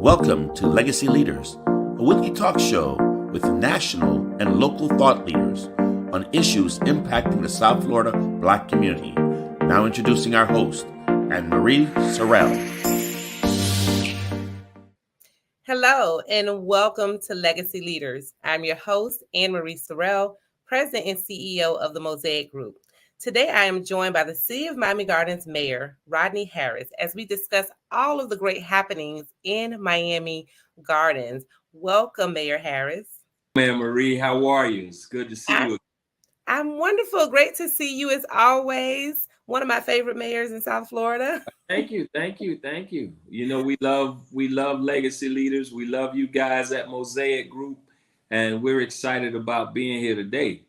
Welcome to Legacy Leaders, a weekly talk show with national and local thought leaders on issues impacting the South Florida Black community. Now introducing our host, Anne-Marie Sorrell. Hello, and welcome to Legacy Leaders. I'm your host, Anne-Marie Sorrell, President and CEO of the Mosaic Group. Today, I am joined by the City of Miami Gardens Mayor, Rodney Harris, as we discuss all of the great happenings in Miami Gardens. Welcome, Mayor Harris. Anne-Marie, how are you? It's good to see you. I'm wonderful. Great to see you as always. One of my favorite mayors in South Florida. Thank you. You know, we love Legacy Leaders. We love you guys at Mosaic Group, and we're excited about being here today.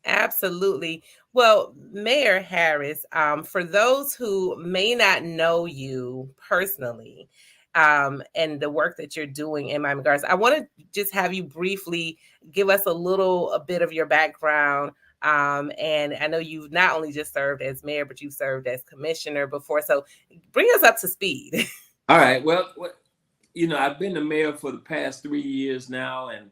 Absolutely. Well, Mayor Harris, for those who may not know you personally, and the work that you're doing in Miami Gardens, I want to just have you briefly give us a bit of your background. And I know you've not only just served as mayor, but you've served as commissioner before. So bring us up to speed. All right. Well, you know, I've been the mayor for the past 3 years now. And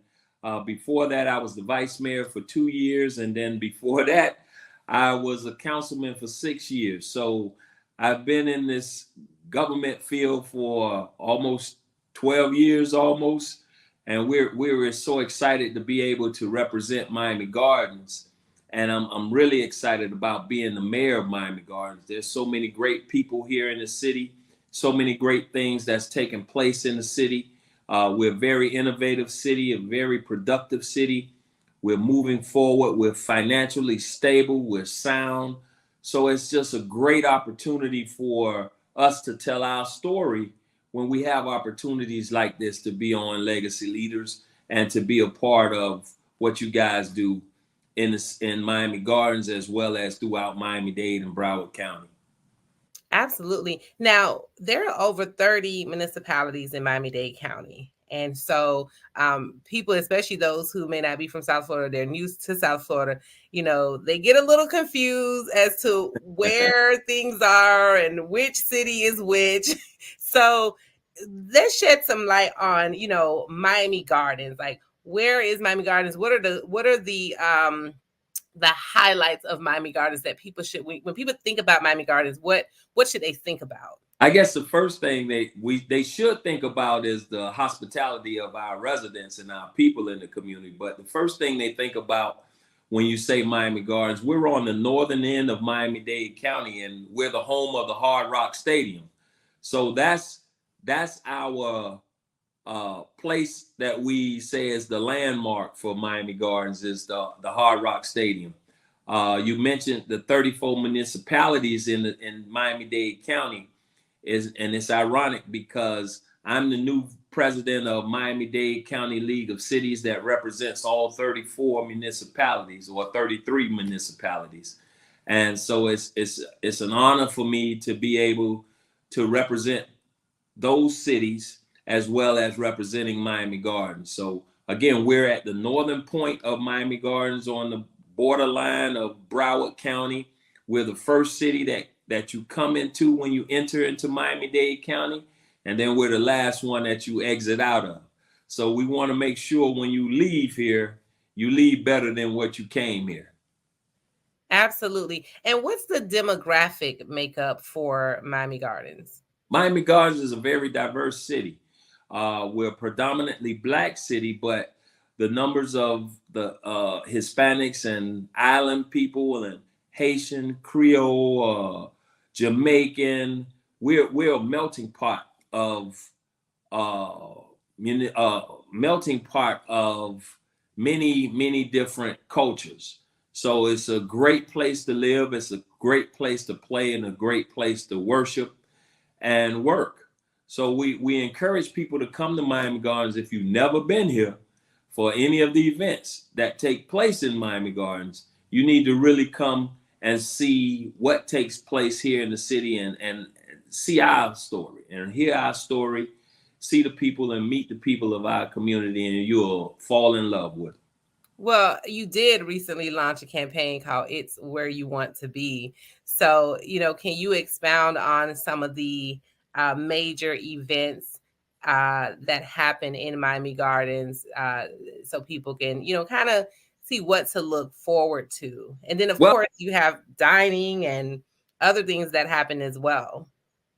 before that, I was the vice mayor for 2 years. And then before that, I was a councilman for 6 years. So I've been in this government field for almost 12 years almost. And we're so excited to be able to represent Miami Gardens. And I'm really excited about being the mayor of Miami Gardens. There's so many great people here in the city, so many great things that's taking place in the city. We're a very innovative city, a very productive city. We're moving forward. We're financially stable. We're sound. So it's just a great opportunity for us to tell our story when we have opportunities like this to be on Legacy Leaders and to be a part of what you guys do in Miami Gardens, as well as throughout Miami-Dade and Broward County. Absolutely. Now, there are over 30 municipalities in Miami-Dade County. And so people, especially those who may not be from South Florida, they're new to South Florida, you know, they get a little confused as to where things are and which city is which. So let's shed some light on, you know, Miami Gardens. Like, where is Miami Gardens? What are the highlights of Miami Gardens that people should, when people think about Miami Gardens, what should they think about? I guess the first thing they should think about is the hospitality of our residents and our people in the community. But the first thing they think about when you say Miami Gardens, we're on the northern end of Miami-Dade County, and we're the home of the Hard Rock Stadium. So that's our place that we say is the landmark for Miami Gardens, is the Hard Rock Stadium. You mentioned the 34 municipalities in Miami-Dade County, and it's ironic because I'm the new president of Miami-Dade County League of Cities that represents all 34 municipalities, or 33 municipalities. And so it's an honor for me to be able to represent those cities as well as representing Miami Gardens. So again, we're at the northern point of Miami Gardens on the borderline of Broward County. We're the first city that you come into when you enter into Miami-Dade County, and then we're the last one that you exit out of. So we want to make sure when you leave here, you leave better than what you came here. Absolutely. And what's the demographic makeup for Miami Gardens? Miami Gardens is a very diverse city. We're a predominantly Black city, but the numbers of the Hispanics and island people and Haitian, Creole, Jamaican, we're a melting pot of many different cultures. So it's a great place to live. It's a great place to play and a great place to worship and work. So we encourage people to come to Miami Gardens if you've never been here for any of the events that take place in Miami Gardens. You need to really come and see what takes place here in the city and see our story and hear our story, see the people and meet the people of our community, and you'll fall in love with it. Well, you did recently launch a campaign called It's Where You Want to Be. So, you know, can you expound on some of the major events that happen in Miami Gardens, so people can, kind of see what to look forward to. And then, of Well, course, you have dining and other things that happen as well.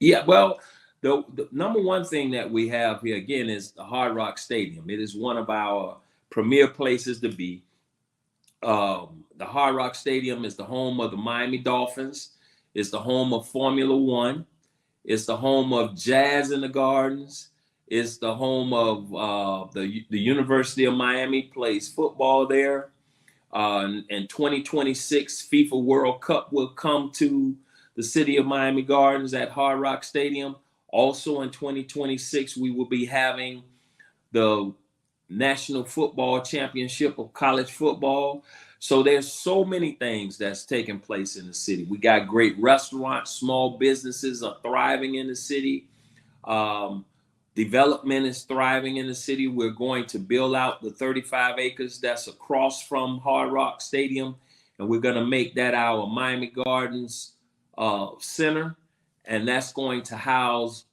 yeah, well, the number one thing that we have here again is the Hard Rock Stadium. It is one of our premier places to be. The Hard Rock Stadium is the home of the Miami Dolphins. It's the home of Formula One. It's the home of Jazz in the Gardens. It's the home of the University of Miami plays football there. In 2026, FIFA World Cup will come to the city of Miami Gardens at Hard Rock Stadium. Also in 2026, we will be having the National Football Championship of college football. So there's so many things that's taking place in the city. We got great restaurants, small businesses are thriving in the city. Development is thriving in the city. We're going to build out the 35 acres that's across from Hard Rock Stadium, and we're going to make that our Miami Gardens center, and that's going to house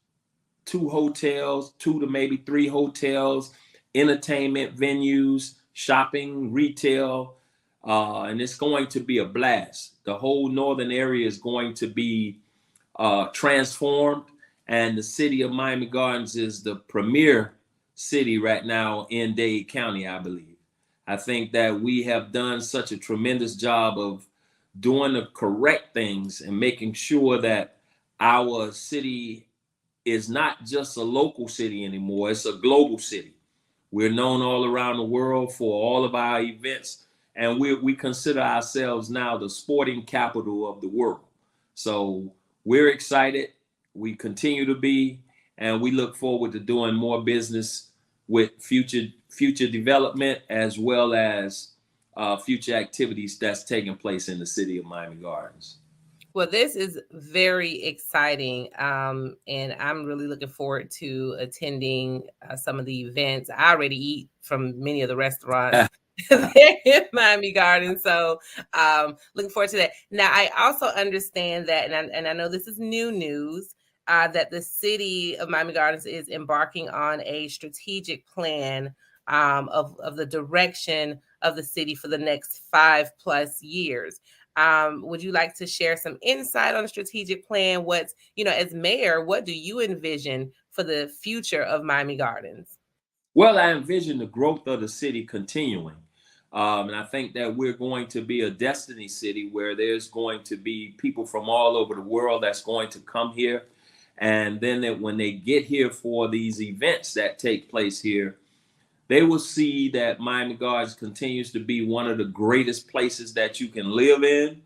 2 hotels, 2 to maybe 3 hotels, entertainment venues, shopping, retail, and it's going to be a blast. The whole northern area is going to be transformed, and the city of Miami Gardens is the premier city right now in Dade County, I believe. I think that we have done such a tremendous job of doing the correct things and making sure that our city is not just a local city anymore, it's a global city. We're known all around the world for all of our events, and we consider ourselves now the sporting capital of the world. So we're excited. We continue to be, and we look forward to doing more business with future development as well as future activities that's taking place in the city of Miami Gardens. Well, this is very exciting, and I'm really looking forward to attending some of the events. I already eat from many of the restaurants there in Miami Gardens, so looking forward to that. Now, I also understand that, and I know this is new news, that the city of Miami Gardens is embarking on a strategic plan of the direction of the city for the next 5+ years. Would you like to share some insight on the strategic plan? What's, as mayor, what do you envision for the future of Miami Gardens? Well, I envision the growth of the city continuing. And I think that we're going to be a destiny city where there's going to be people from all over the world that's going to come here. And then when they get here for these events that take place here, they will see that Miami Gardens continues to be one of the greatest places that you can live in.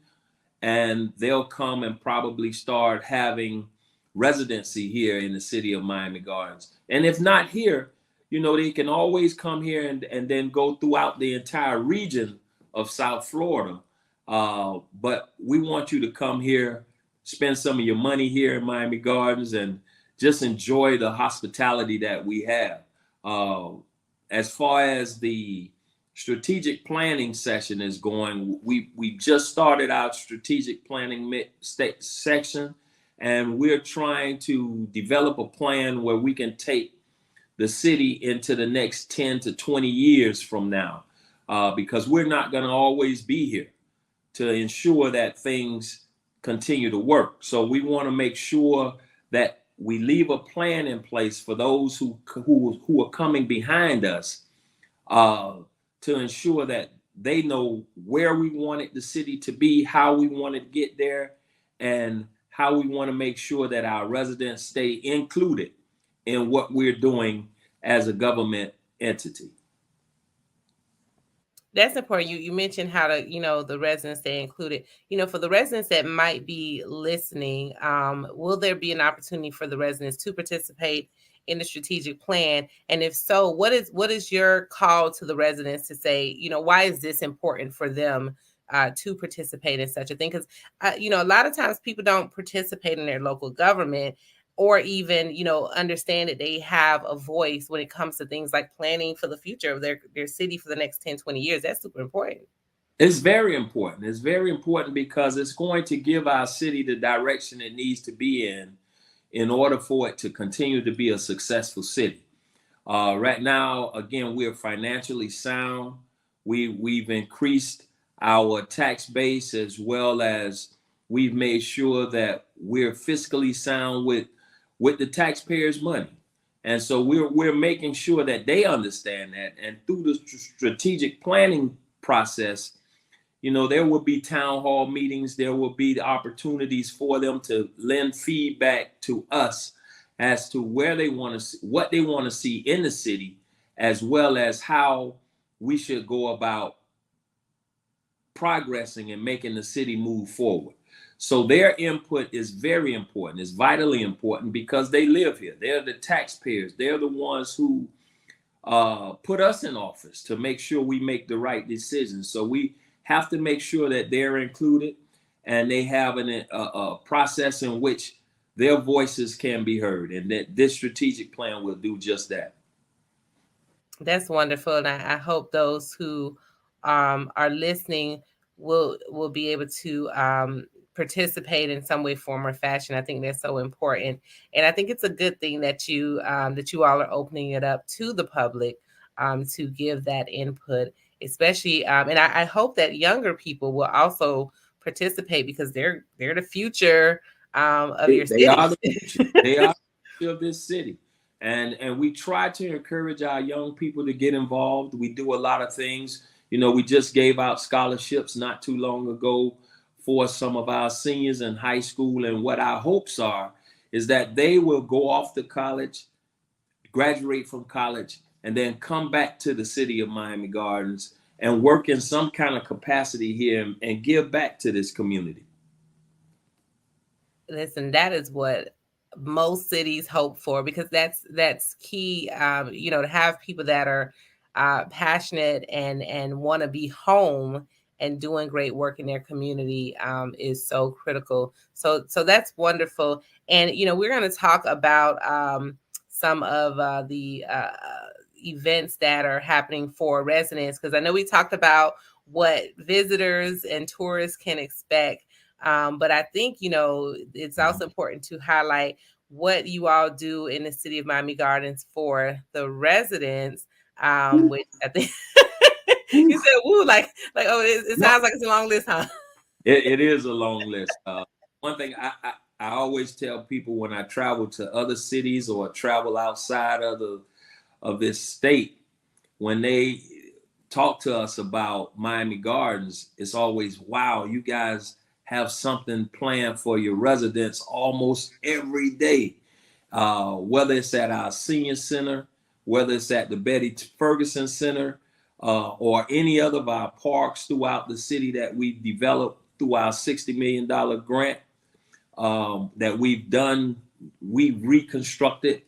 And they'll come and probably start having residency here in the city of Miami Gardens. And if not here, they can always come here and then go throughout the entire region of South Florida. But we want you to come here, spend some of your money here in Miami Gardens, and just enjoy the hospitality that we have. As far as the strategic planning session is going, we just started our strategic planning section, and we're trying to develop a plan where we can take the city into the next 10 to 20 years from now, because we're not going to always be here to ensure that things continue to work. So we want to make sure that we leave a plan in place for those who are coming behind us, to ensure that they know where we wanted the city to be, how we want to get there, and how we want to make sure that our residents stay included in what we're doing as a government entity. That's important. You mentioned how to, the residents stay included. For the residents that might be listening, will there be an opportunity for the residents to participate in the strategic plan? And if so, what is your call to the residents to say, why is this important for them to participate in such a thing? Because, a lot of times people don't participate in their local government, or even, understand that they have a voice when it comes to things like planning for the future of their city for the next 10, 20 years. That's super important. It's very important. It's very important because it's going to give our city the direction it needs to be in in order for it to continue to be a successful city. Right now, again, we're financially sound. We've increased our tax base, as well as we've made sure that we're fiscally sound with the taxpayers' money. And so we're making sure that they understand that. And through the strategic planning process, there will be town hall meetings. There will be the opportunities for them to lend feedback to us as to where they want to see, what they want to see in the city, as well as how we should go about progressing and making the city move forward. So their input is very important. It's vitally important because they live here. They're the taxpayers. They're the ones who put us in office to make sure we make the right decisions. So we have to make sure that they're included and they have a process in which their voices can be heard, and that this strategic plan will do just that. That's wonderful. And I hope those who are listening will be able to participate in some way, form, or fashion. I think that's so important. And I think it's a good thing that you all are opening it up to the public to give that input, especially. And I hope that younger people will also participate, because they're the future of your city. They are the future. They are the future of this city. And we try to encourage our young people to get involved. We do a lot of things. We just gave out scholarships not too long ago for some of our seniors in high school. And what our hopes are is that they will go off to college, graduate from college, and then come back to the city of Miami Gardens and work in some kind of capacity here and give back to this community. Listen, that is what most cities hope for, because that's key. To have people that are passionate and want to be home and doing great work in their community is so critical. So that's wonderful. And we're going to talk about some of the events that are happening for residents, because I know we talked about what visitors and tourists can expect. But I think, it's also important to highlight what you all do in the city of Miami Gardens for the residents, which I think you said, woo, like, oh, it sounds like it's a long list, huh? It is a long list. One thing I always tell people when I travel to other cities or travel outside of this state, when they talk to us about Miami Gardens, it's always, wow, you guys have something planned for your residents almost every day, whether it's at our senior center, whether it's at the Betty Ferguson Center, or any other of our parks throughout the city that we've developed through our $60 million grant that we've done, we've reconstructed.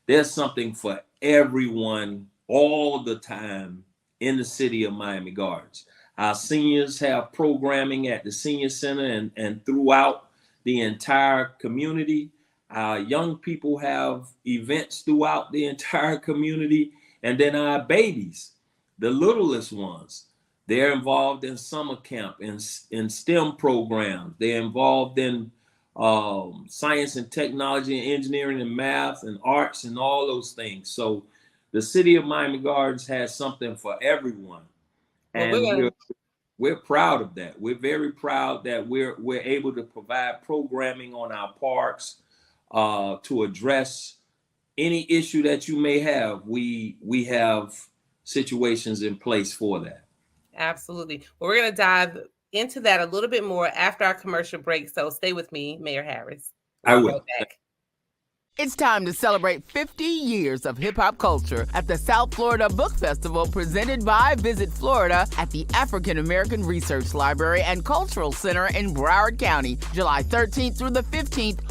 There's something for everyone all the time in the city of Miami Gardens. Our seniors have programming at the senior center and throughout the entire community. Our young people have events throughout the entire community. And then our babies, the littlest ones, they're involved in summer camp, in STEM programs. They're involved in science and technology and engineering and math and arts and all those things. So the city of Miami Gardens has something for everyone. And we're proud of that. We're very proud that we're able to provide programming on our parks to address any issue that you may have. We have situations in place for that. Absolutely. Well, we're going to dive into that a little bit more after our commercial break. So stay with me, Mayor Harris. I will. Right back. It's time to celebrate 50 years of hip-hop culture at the South Florida Book Festival, presented by Visit Florida at the African American Research Library and Cultural Center in Broward County, July 13th through the 15th.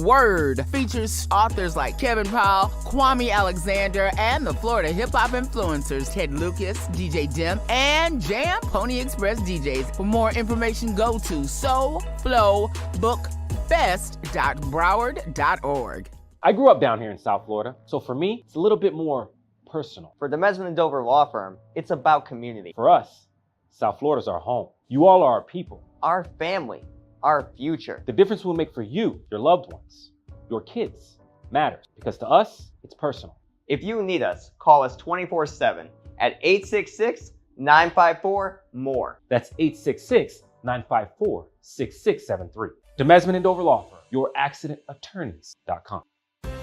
Word features authors like Kevin Powell, Kwame Alexander, and the Florida hip-hop influencers Ted Lucas, DJ Dim, and Jam Pony Express DJs. For more information, go to soulflowbookfest.broward.org. I grew up down here in South Florida, so for me, it's a little bit more personal. For the Mesman & Dover Law Firm, it's about community. For us, South Florida's our home. You all are our people. Our family, our future. The difference we'll make for you, your loved ones. Your kids matters because to us, it's personal. If you need us, call us 24/7 at 866-954-MORE. That's 866-954-6673. Demesman and Dover Law Firm, youraccidentattorneys.com.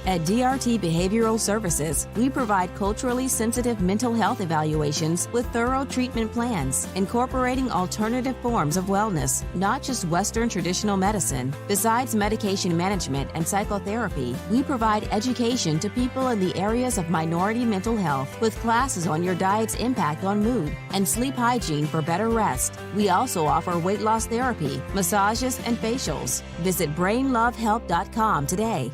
At DRT Behavioral Services, we provide culturally sensitive mental health evaluations with thorough treatment plans, incorporating alternative forms of wellness, not just Western traditional medicine. Besides medication management and psychotherapy, we provide education to people in the areas of minority mental health with classes on your diet's impact on mood and sleep hygiene for better rest. We also offer weight loss therapy, massages, and facials. Visit brainlovehelp.com today.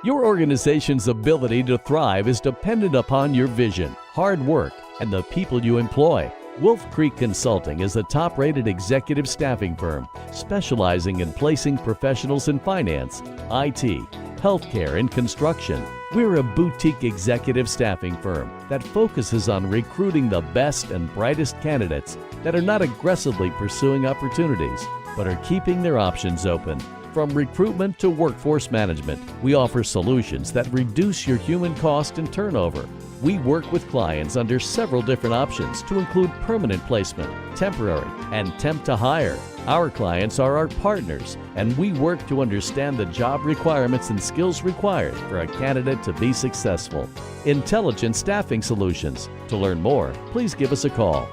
Your organization's ability to thrive is dependent upon your vision, hard work, and the people you employ. Wolf Creek Consulting is a top-rated executive staffing firm specializing in placing professionals in finance, IT, healthcare, and construction. We're a boutique executive staffing firm that focuses on recruiting the best and brightest candidates that are not aggressively pursuing opportunities, but are keeping their options open. From recruitment to workforce management, we offer solutions that reduce your human cost and turnover. We work with clients under several different options to include permanent placement, temporary, and temp to hire. Our clients are our partners, and we work to understand the job requirements and skills required for a candidate to be successful. Intelligent Staffing Solutions. To learn more, please give us a call.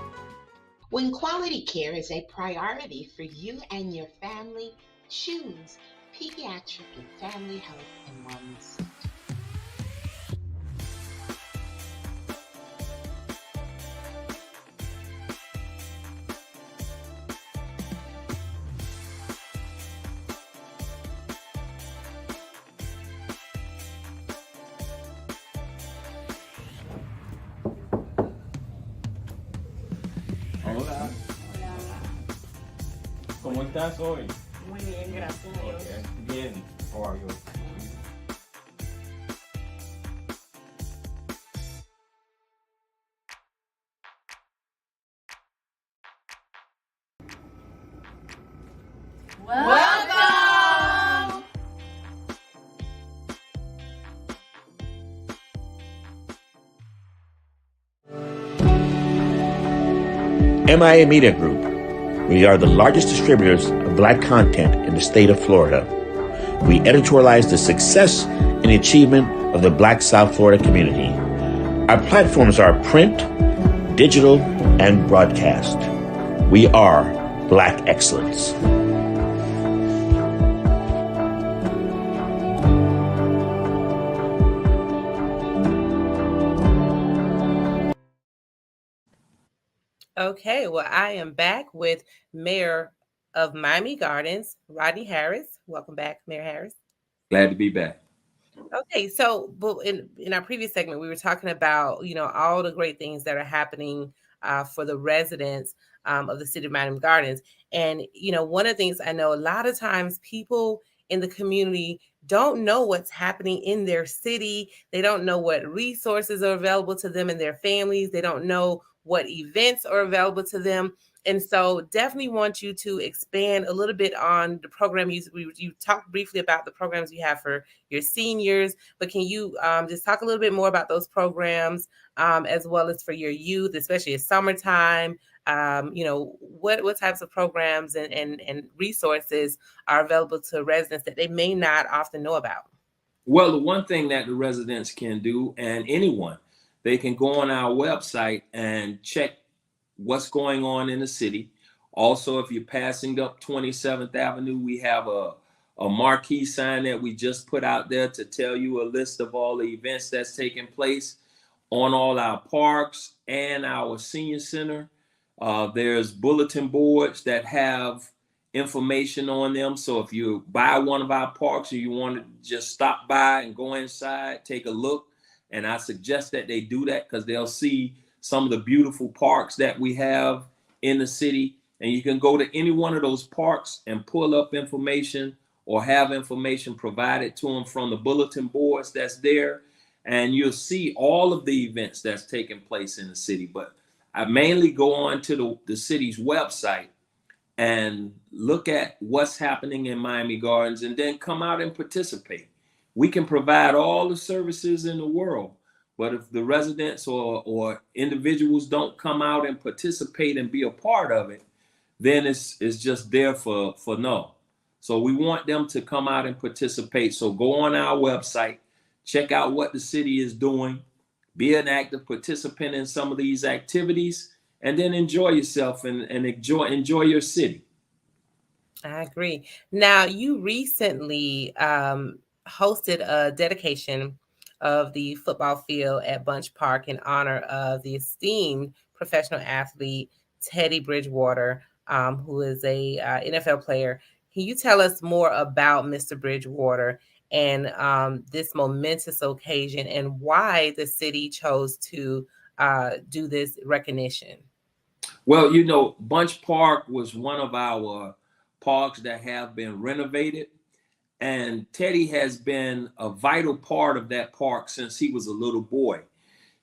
When quality care is a priority for you and your family, choose Pediatric and Family Health and Wellness Center. Hola. ¿Cómo estás hoy? Muy bien, gracias a Dios. Okay. Bien. How are you? Welcome! MIA Media Group. We are the largest distributors of Black content in the state of Florida. We editorialize the success and the achievement of the Black South Florida community. Our platforms are print, digital, and broadcast. We are Black Excellence. Okay, well, I am back with Mayor of Miami Gardens, Rodney Harris. Welcome back, Mayor Harris. Glad to be back. Okay, so but in our previous segment, we were talking about, all the great things that are happening for the residents of the city of Miami Gardens. And, one of the things I know a lot of times people in the community don't know what's happening in their city. They don't know what resources are available to them and their families. They don't know what events are available to them. And so definitely want you to expand a little bit on the program. You talked briefly about the programs you have for your seniors, but can you just talk a little bit more about those programs as well as for your youth, especially at summertime? What types of programs and resources are available to residents that they may not often know about? Well, the one thing that the residents can do, and anyone, they can go on our website and check what's going on in the city. Also, if you're passing up 27th Avenue, we have a marquee sign that we just put out there to tell you a list of all the events that's taking place on all our parks and our senior center. There's bulletin boards that have information on them. So if you buy one of our parks or you want to just stop by and go inside, take a look, and I suggest that they do that because they'll see some of the beautiful parks that we have in the city. And you can go to any one of those parks and pull up information or have information provided to them from the bulletin boards that's there. And you'll see all of the events that's taking place in the city. But I mainly go on to the city's website and look at what's happening in Miami Gardens and then come out and participate. We can provide all the services in the world, but if the residents or individuals don't come out and participate and be a part of it, then it's just there for no. So we want them to come out and participate. So go on our website, check out what the city is doing, be an active participant in some of these activities, and then enjoy yourself and enjoy your city. I agree. Now, you recently hosted a dedication of the football field at Bunch Park in honor of the esteemed professional athlete Teddy Bridgewater, who is a NFL player. Can you tell us more about Mr. Bridgewater and this momentous occasion and why the city chose to do this recognition? Well, you know, Bunch Park was one of our parks that have been renovated. And Teddy has been a vital part of that park since he was a little boy.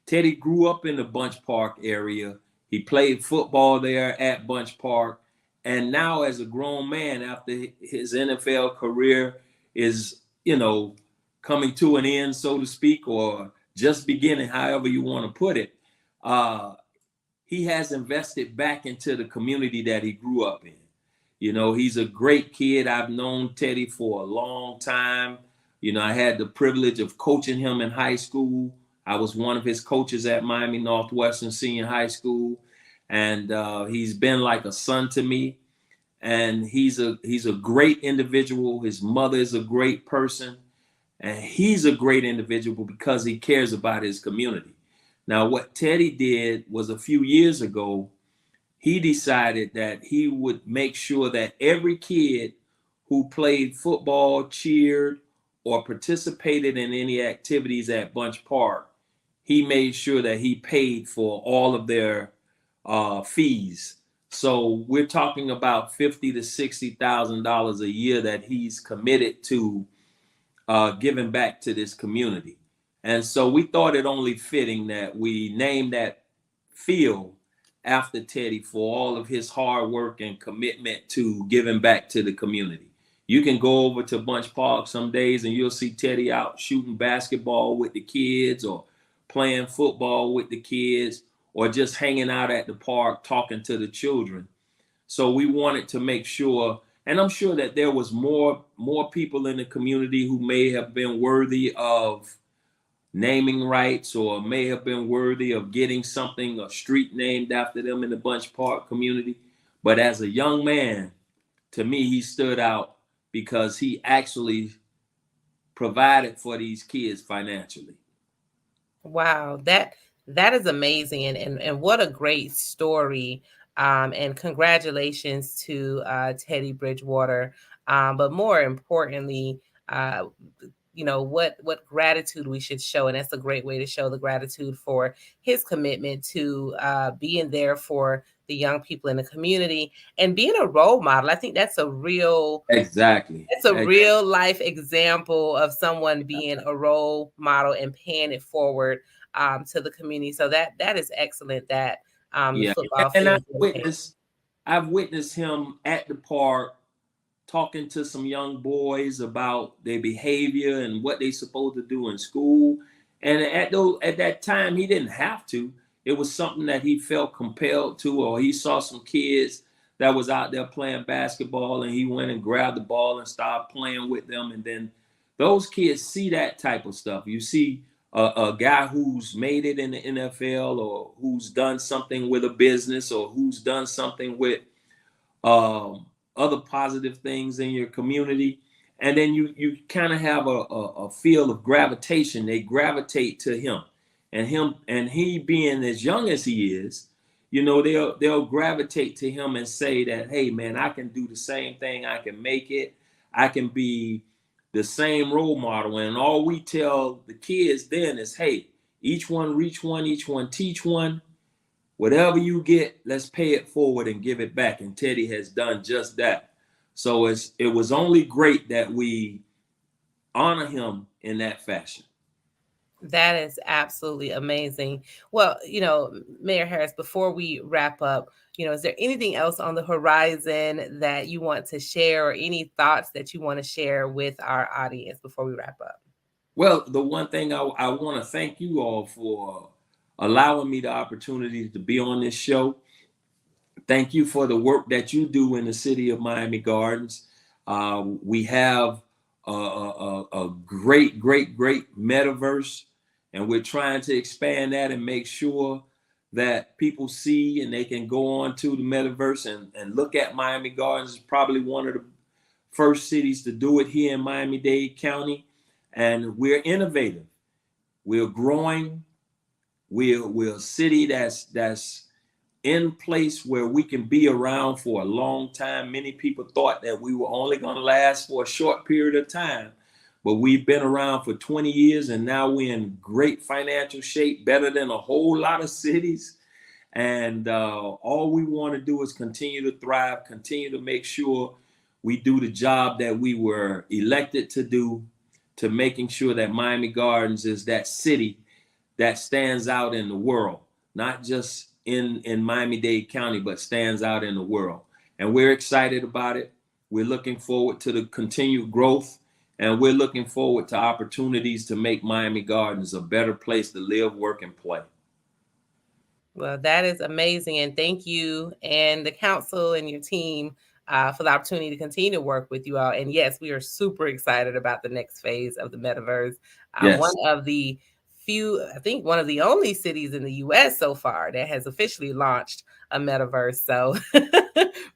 Teddy grew up in the Bunch Park area. He played football there at Bunch Park. And now as a grown man, after his NFL career is, you know, coming to an end, so to speak, or just beginning, however you want to put it, he has invested back into the community that he grew up in. You know, he's a great kid. I've known Teddy for a long time. You know, I had the privilege of coaching him in high school. I was one of his coaches at Miami Northwestern Senior High School. And he's been like a son to me. And he's a great individual. His mother is a great person. And he's a great individual because he cares about his community. Now, what Teddy did was a few years ago, he decided that he would make sure that every kid who played football, cheered, or participated in any activities at Bunch Park, he made sure that he paid for all of their fees. So we're talking about $50,000 to $60,000 a year that he's committed to giving back to this community. And so we thought it only fitting that we named that field after Teddy for all of his hard work and commitment to giving back to the community. You can go over to Bunch Park some days and you'll see Teddy out shooting basketball with the kids or playing football with the kids or just hanging out at the park talking to the children. So we wanted to make sure, and I'm sure that there was more people in the community who may have been worthy of naming rights or may have been worthy of getting something, a street named after them in the Bunch Park community. But as a young man, to me, he stood out because he actually provided for these kids financially. Wow, that is amazing. And what a great story. And congratulations to Teddy Bridgewater. But more importantly, you know, what gratitude we should show. And that's a great way to show the gratitude for his commitment to being there for the young people in the community and being a role model. I think that's a real, real life example of someone being a role model and paying it forward to the community. So that is excellent that the football and field I've witnessed him at the park talking to some young boys about their behavior and what they're supposed to do in school. And at that time, he didn't have to. It was something that he felt compelled to, or he saw some kids that was out there playing basketball and he went and grabbed the ball and started playing with them. And then those kids see that type of stuff. You see a guy who's made it in the NFL or who's done something with a business or who's done something with other positive things in your community. And then you kind of have a feel of gravitation. They gravitate to him. And he being as young as he is, you know, they'll gravitate to him and say that, hey, man, I can do the same thing. I can make it. I can be the same role model. And all we tell the kids then is, hey, each one reach one, each one teach one. Whatever you get, let's pay it forward and give it back. And Teddy has done just that. So it was only great that we honor him in that fashion. That is absolutely amazing. Well, you know, Mayor Harris, before we wrap up, is there anything else on the horizon that you want to share, or any thoughts that you want to share with our audience before we wrap up? Well, the one thing I want to thank you all for allowing me the opportunity to be on this show. Thank you for the work that you do in the city of Miami Gardens. We have a great metaverse, and we're trying to expand that and make sure that people see and they can go on to the metaverse and look at Miami Gardens. It's probably one of the first cities to do it here in Miami-Dade County. And we're innovative. We're growing. We're a city that's in place where we can be around for a long time. Many people thought that we were only going to last for a short period of time, but we've been around for 20 years, and now we're in great financial shape, better than a whole lot of cities. And all we want to do is continue to thrive, continue to make sure we do the job that we were elected to do, to making sure that Miami Gardens is that city that stands out in the world, not just in Miami-Dade County, but stands out in the world. And we're excited about it. We're looking forward to the continued growth, and we're looking forward to opportunities to make Miami Gardens a better place to live, work, and play. Well, that is amazing. And thank you and the council and your team for the opportunity to continue to work with you all. And yes, we are super excited about the next phase of the metaverse. Yes. One of the few, I think one of the only cities in the US so far that has officially launched a metaverse. So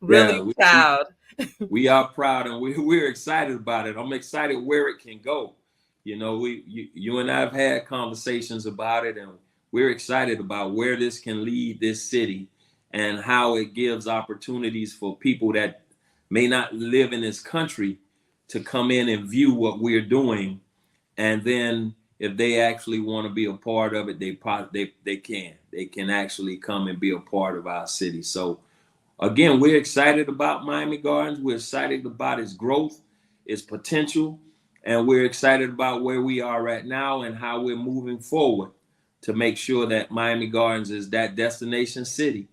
really proud. We are proud, and we're excited about it. I'm excited where it can go. You and I have had conversations about it, and we're excited about where this can lead this city and how it gives opportunities for people that may not live in this country to come in and view what we're doing. And then if they actually want to be a part of it, they can actually come and be a part of our city. So again, we're excited about Miami Gardens. We're excited about its growth, its potential, and we're excited about where we are right now and how we're moving forward to make sure that Miami Gardens is that destination city.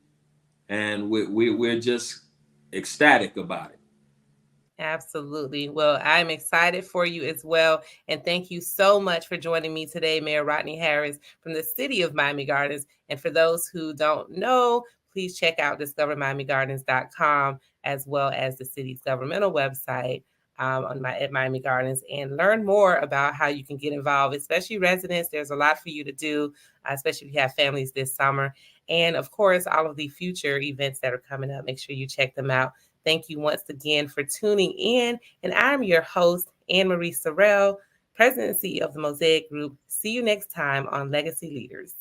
And we're just ecstatic about it. Absolutely. Well, I'm excited for you as well. And thank you so much for joining me today, Mayor Rodney Harris from the city of Miami Gardens. And for those who don't know, please check out discovermiamigardens.com as well as the city's governmental website at Miami Gardens, and learn more about how you can get involved, especially residents. There's a lot for you to do, especially if you have families this summer. And of course, all of the future events that are coming up, make sure you check them out. Thank you once again for tuning in. And I'm your host, Anne-Marie Sorrell, President and CEO of the Mosaic Group. See you next time on Legacy Leaders.